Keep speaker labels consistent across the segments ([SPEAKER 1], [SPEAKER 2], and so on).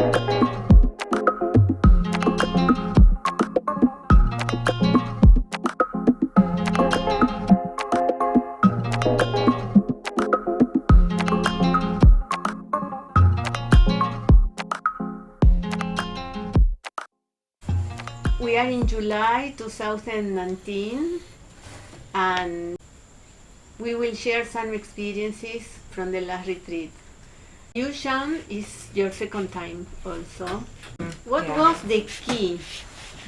[SPEAKER 1] We are in July 2019, and we will share some experiences from the last retreat. You, Sean, is your second time also. What was the key,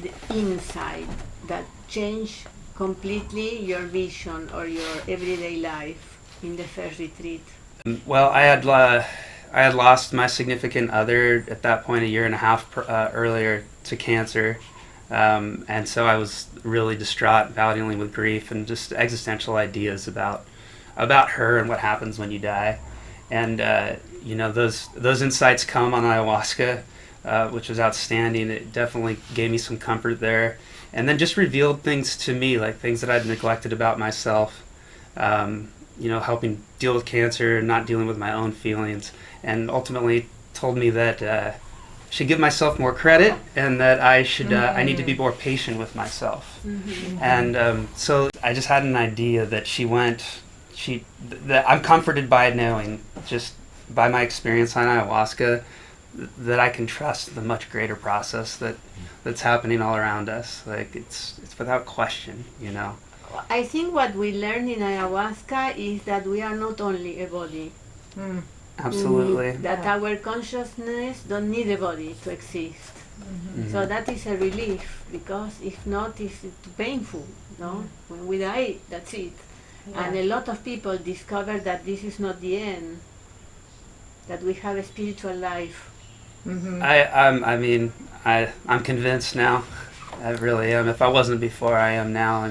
[SPEAKER 1] the insight that changed completely your vision or your everyday life in the first retreat?
[SPEAKER 2] Well, I had lost my significant other at that point, a year and a half earlier, to cancer. And so I was really distraught, battling with grief and just existential ideas about her and what happens when you die. And those insights come on ayahuasca, which was outstanding. It definitely gave me some comfort there, and then just revealed things to me, like things that I'd neglected about myself. Helping deal with cancer, not dealing with my own feelings, and ultimately told me that should give myself more credit, and that I should I need to be more patient with myself. And so I just had an idea that that I'm comforted by knowing, just by my experience on ayahuasca, that I can trust the much greater process that's happening all around us. Like it's without question,
[SPEAKER 1] I think what we learn in ayahuasca is that we are not only a body.
[SPEAKER 2] Absolutely.
[SPEAKER 1] That our consciousness don't need a body to exist. So that is a relief, because if not, it's too painful. No, when we die, that's it. And a lot of people discover that this is not the end. That we have a spiritual life.
[SPEAKER 2] I'm convinced now. I really am. If I wasn't before, I am now.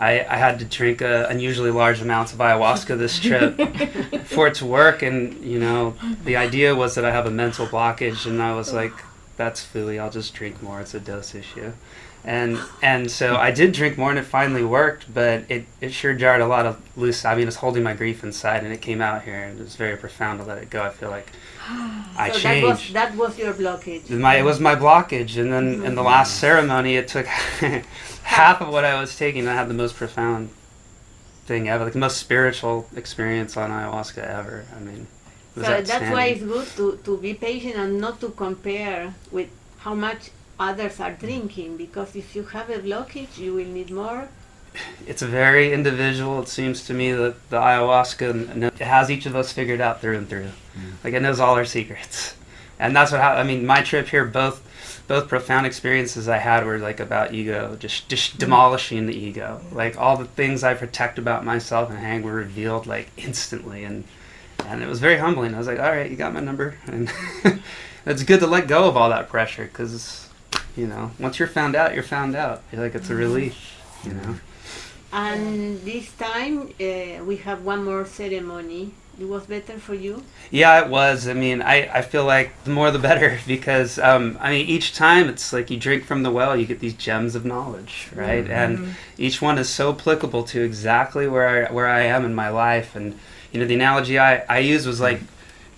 [SPEAKER 2] I had to drink unusually large amounts of ayahuasca this trip for it to work, and the idea was that I have a mental blockage, and I was like, that's phooey, I'll just drink more, it's a dose issue. And so I did drink more, and it finally worked, but it sure jarred a lot of loose. It's holding my grief inside, and it came out here, and it was very profound to let it go. I feel like I changed.
[SPEAKER 1] That was your blockage.
[SPEAKER 2] It was my blockage, and then in the last ceremony, it took half of what I was taking. I had the most profound thing ever, like the most spiritual experience on ayahuasca ever. It was outstanding.
[SPEAKER 1] That's why it's good to be patient and not to compare with how much others are drinking, because if you have a blockage, you will need more.
[SPEAKER 2] It's very individual. It seems to me that the ayahuasca, it has each of us figured out through and through. Like it knows all our secrets, and that's what my trip here, both profound experiences I had were like about ego, just demolishing the ego. Like all the things I protect about myself and hang were revealed like instantly, and it was very humbling. I was like, all right, you got my number, and it's good to let go of all that pressure, because once you're found out, you're found out. I feel like it's a relief,
[SPEAKER 1] And this time we have one more ceremony. It was better for you?
[SPEAKER 2] Yeah, it was. I feel like the more the better, because each time it's like you drink from the well, you get these gems of knowledge, right? And each one is so applicable to exactly where I am in my life. And the analogy I used was like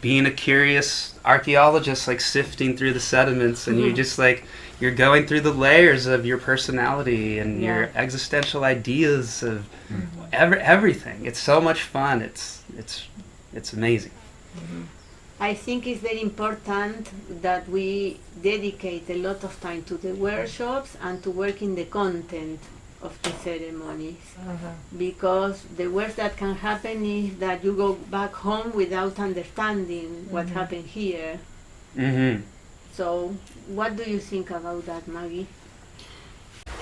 [SPEAKER 2] being a curious archaeologist, like sifting through the sediments, and you just like you're going through the layers of your personality and your existential ideas of everything. It's so much fun. It's amazing.
[SPEAKER 1] I think it's very important that we dedicate a lot of time to the workshops and to working the content of the ceremonies, because the worst that can happen is that you go back home without understanding what happened here. So what do you think about that, Maggie?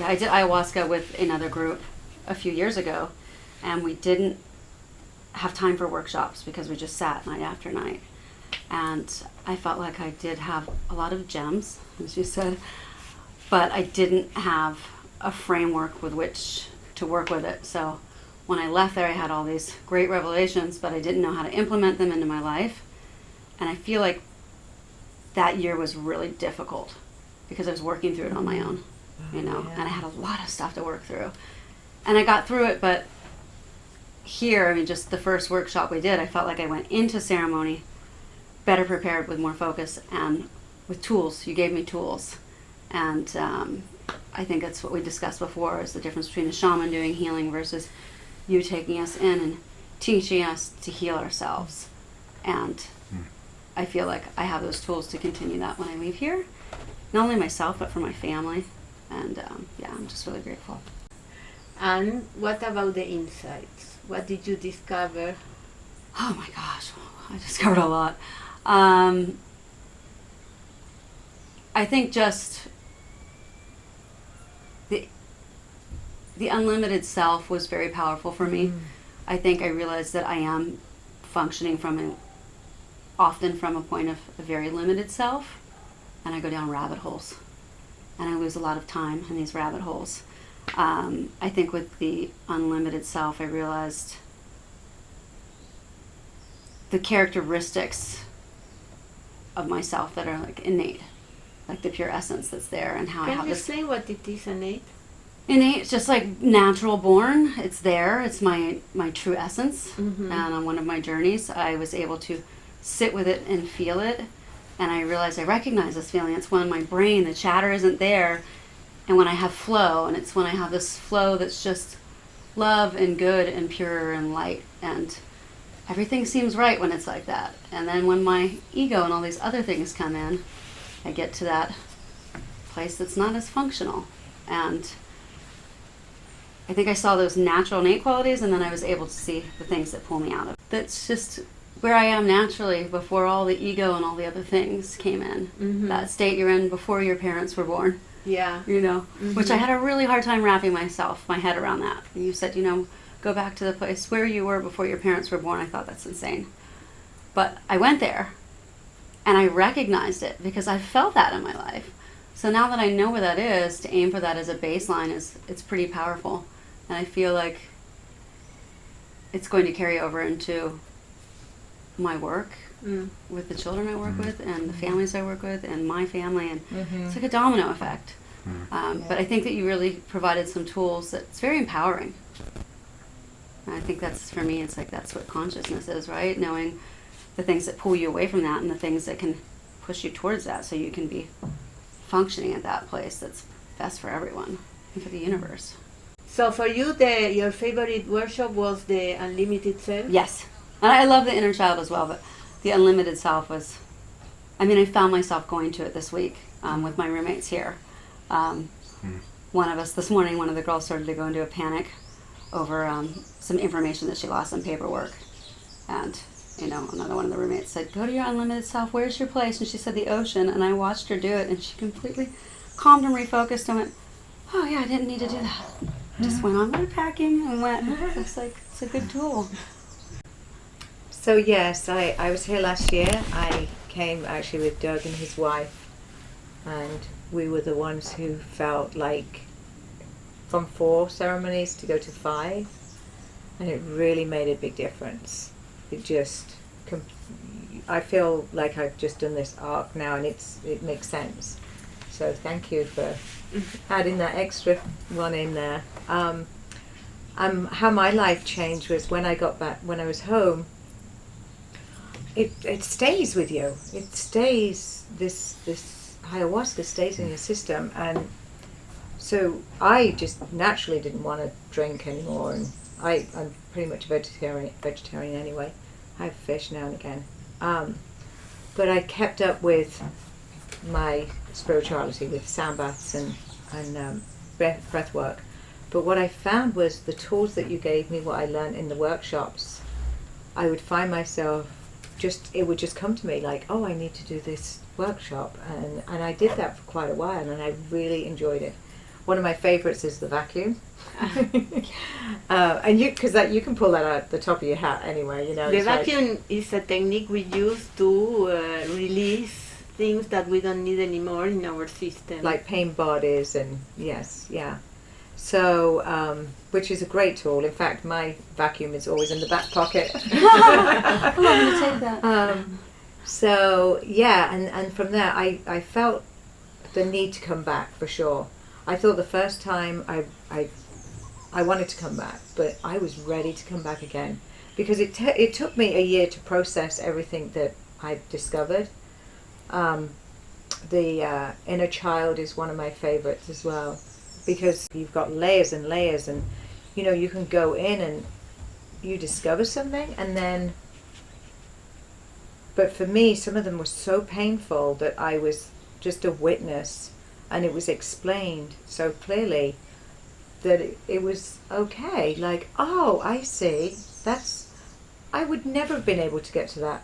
[SPEAKER 3] Yeah, I did ayahuasca with another group a few years ago, and we didn't have time for workshops because we just sat night after night. And I felt like I did have a lot of gems, as you said, but I didn't have a framework with which to work with it. So when I left there, I had all these great revelations, but I didn't know how to implement them into my life. And I feel like that year was really difficult because I was working through it on my own, and I had a lot of stuff to work through. And I got through it, but here, just the first workshop we did, I felt like I went into ceremony better prepared with more focus and with tools. You gave me tools. And I think that's what we discussed before, is the difference between a shaman doing healing versus you taking us in and teaching us to heal ourselves. And I feel like I have those tools to continue that when I leave here. Not only myself, but for my family. And yeah, I'm just really grateful.
[SPEAKER 1] And what about the insights? What did you discover?
[SPEAKER 3] Oh my gosh, I discovered a lot. I think just the unlimited self was very powerful for me. I think I realized that I am functioning often from a point of a very limited self, and I go down rabbit holes, and I lose a lot of time in these rabbit holes. I think with the unlimited self, I realized the characteristics of myself that are like innate, like the pure essence that's there, and how I have
[SPEAKER 1] Can you
[SPEAKER 3] this
[SPEAKER 1] explain what it is, innate?
[SPEAKER 3] innate. It's just like natural born. It's there. It's my true essence.
[SPEAKER 1] Mm-hmm.
[SPEAKER 3] And on one of my journeys, I was able to sit with it and feel it, and I realized I recognize this feeling. It's when my brain, the chatter isn't there, and when I have flow, and it's when I have this flow that's just love and good and pure and light, and everything seems right when it's like that. And then when my ego and all these other things come in, I get to that place that's not as functional. And I think I saw those natural innate qualities, and then I was able to see the things that pull me out of it. That's just where I am naturally before all the ego and all the other things came in.
[SPEAKER 1] Mm-hmm.
[SPEAKER 3] That state you're in before your parents were born.
[SPEAKER 1] Yeah.
[SPEAKER 3] You know,
[SPEAKER 1] Mm-hmm.
[SPEAKER 3] which I had a really hard time wrapping my head around that. And you said, go back to the place where you were before your parents were born. I thought that's insane. But I went there, and I recognized it because I felt that in my life. So now that I know where that is, to aim for that as a baseline it's pretty powerful. And I feel like it's going to carry over into my work with the children I work with and the families I work with and my family, and it's like a domino effect. But I think that you really provided some tools that's very empowering. And I think that's, for me, it's like that's what consciousness is, right? Knowing the things that pull you away from that and the things that can push you towards that, so you can be functioning at that place that's best for everyone and for the universe.
[SPEAKER 1] So for you, your favorite workshop was the Unlimited Self?
[SPEAKER 3] Yes. And I love the inner child as well, but the unlimited self was, I found myself going to it this week with my roommates here. One of us, this morning, one of the girls started to go into a panic over some information that she lost on paperwork. And, another one of the roommates said, go to your unlimited self, where's your place? And she said the ocean, and I watched her do it, and she completely calmed and refocused and went, oh yeah, I didn't need to do that. Just went on with packing and went, it's a good tool.
[SPEAKER 4] So yes, I was here last year. I came actually with Doug and his wife, and we were the ones who felt like from 4 ceremonies to go to 5, and it really made a big difference. It just, I feel like I've just done this arc now, and it makes sense. So thank you for adding that extra one in there. How my life changed was when I got back, when I was home. It stays with you. It stays, this ayahuasca stays in your system, and so I just naturally didn't want to drink anymore, and I'm pretty much a vegetarian anyway. I have fish now and again, but I kept up with my spirituality with sound baths and breath work. But what I found was the tools that you gave me, what I learned in the workshops, I would find myself it would just come to me like, oh, I need to do this workshop, and I did that for quite a while, and I really enjoyed it. One of my favorites is the vacuum. And you can pull that out the top of your hat anyway,
[SPEAKER 1] The vacuum is a technique we use to release things that we don't need anymore in our system.
[SPEAKER 4] Like pain bodies, and yes, yeah. So, which is a great tool. In fact, my vacuum is always in the back pocket.
[SPEAKER 3] I'm going to take that.
[SPEAKER 4] So, yeah, and from there, I felt the need to come back for sure. I thought the first time I wanted to come back, but I was ready to come back again, because it took me a year to process everything that I discovered. the inner child is one of my favorites as well, because you've got layers and layers, and you know, you can go in and you discover something, and then, but for me, some of them were so painful that I was just a witness, and it was explained so clearly that it was okay. Like, oh, I see. I would never have been able to get to that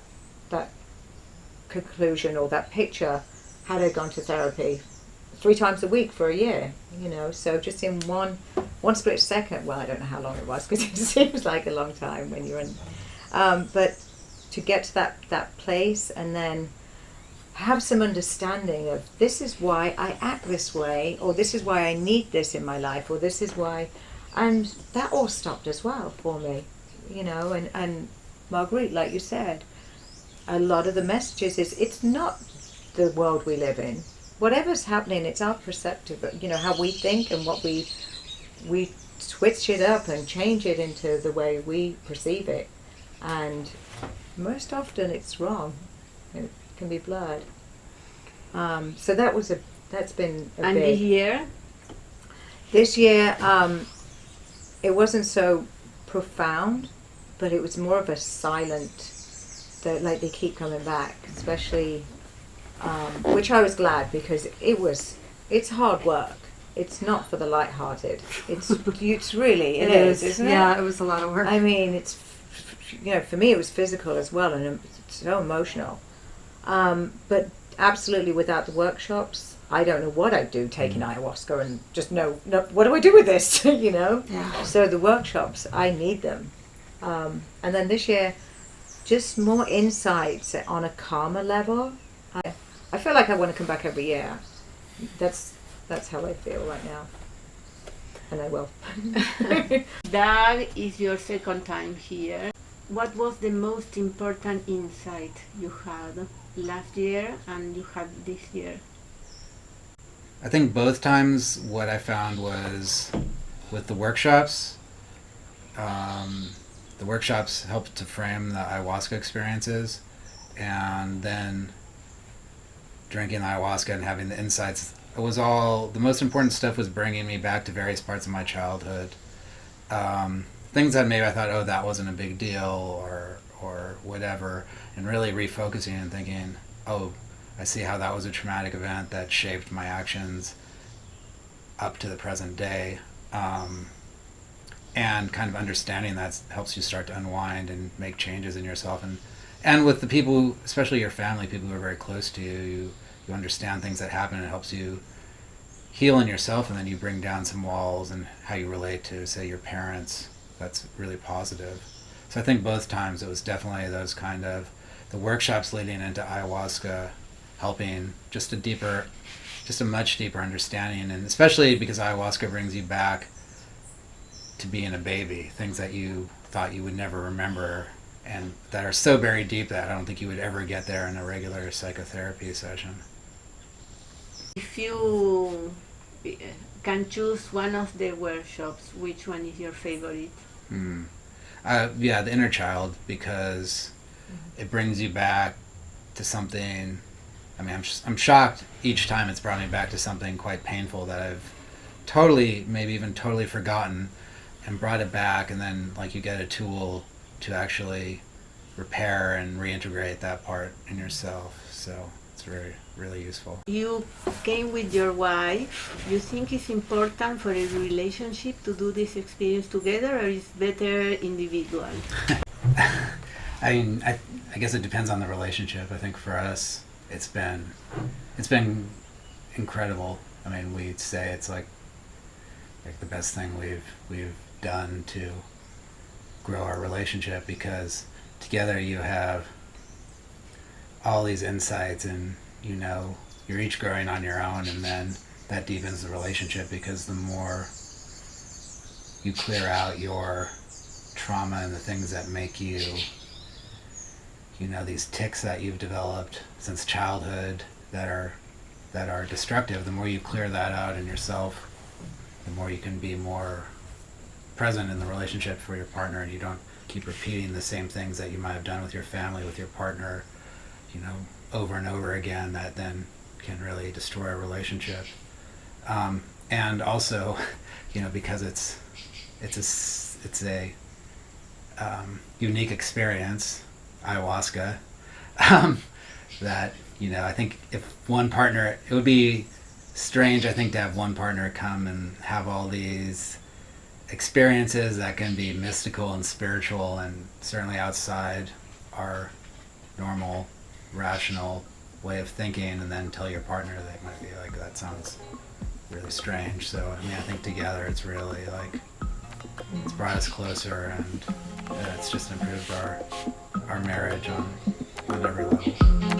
[SPEAKER 4] conclusion or that picture had I gone to therapy 3 times a week for a year, you know. So just in one split second, well, I don't know how long it was, because it seems like a long time when you're in, but to get to that place and then have some understanding of, this is why I act this way, or this is why I need this in my life, or this is why, and that all stopped as well for me, you know. And Marguerite, like you said, a lot of the messages is, it's not the world we live in. Whatever's happening, it's our perceptive, you know, how we think and what we switch it up and change it into the way we perceive it. And most often it's wrong. It can be blurred. So that's been a
[SPEAKER 1] And
[SPEAKER 4] big. This year, it wasn't so profound, but it was more of a silent, that like they keep coming back, especially, which I was glad, because it's hard work. It's not for the light-hearted. It's really, it is, isn't it?
[SPEAKER 3] Yeah, it was a lot of work.
[SPEAKER 4] I mean, it's, you know, for me it was physical as well, and it's so emotional. But absolutely, without the workshops, I don't know what I'd do taking ayahuasca and just no, what do I do with this? You know?
[SPEAKER 3] Yeah.
[SPEAKER 4] So the workshops, I need them. And then this year, just more insights on a calmer level. I feel like I want to come back every year. That's how I feel right now. And I will.
[SPEAKER 1] That is your second time here. What was the most important insight you had last year and you had this year?
[SPEAKER 5] I think both times what I found was with the workshops helped to frame the ayahuasca experiences, and then drinking ayahuasca and having the insights, it was all, the most important stuff was bringing me back to various parts of my childhood. Things that maybe I thought, oh, that wasn't a big deal, or whatever, and really refocusing and thinking, oh, I see how that was a traumatic event that shaped my actions up to the present day. And kind of understanding that helps you start to unwind and make changes in yourself. And with the people, especially your family, people who are very close to you, you understand things that happen, and it helps you heal in yourself, and then you bring down some walls and how you relate to, say, your parents. That's really positive. So I think both times it was definitely those kind of, the workshops leading into ayahuasca helping just a much deeper understanding, and especially because ayahuasca brings you back to being a baby, things that you thought you would never remember and that are so buried deep that I don't think you would ever get there in a regular psychotherapy session.
[SPEAKER 1] If you can choose one of the workshops, which one is your favorite?
[SPEAKER 5] Yeah, the inner child, because it brings you back to something. I mean, I'm shocked each time it's brought me back to something quite painful that I've maybe even totally forgotten, and brought it back, and then like you get a tool to actually repair and reintegrate that part in yourself. So it's very, really useful.
[SPEAKER 1] You came with your wife. You think it's important for a relationship to do this experience together, or is better individual?
[SPEAKER 5] I mean, I guess it depends on the relationship. I think for us, it's been incredible. I mean, we'd say it's like the best thing we've done to grow our relationship, because together you have all these insights, and you know you're each growing on your own, and then that deepens the relationship, because the more you clear out your trauma and the things that make you, you know, these tics that you've developed since childhood that are destructive, the more you clear that out in yourself, the more you can be more present in the relationship for your partner, and you don't keep repeating the same things that you might have done with your family, with your partner, you know, over and over again, that then can really destroy a relationship. And also, because it's a unique experience, ayahuasca, that, I think if one partner, it would be strange, I think, to have one partner come and have all these experiences that can be mystical and spiritual and certainly outside our normal, rational way of thinking, and then tell your partner, they might be like, that sounds really strange. So, I think together it's really it's brought us closer, and it's just improved our marriage on every level.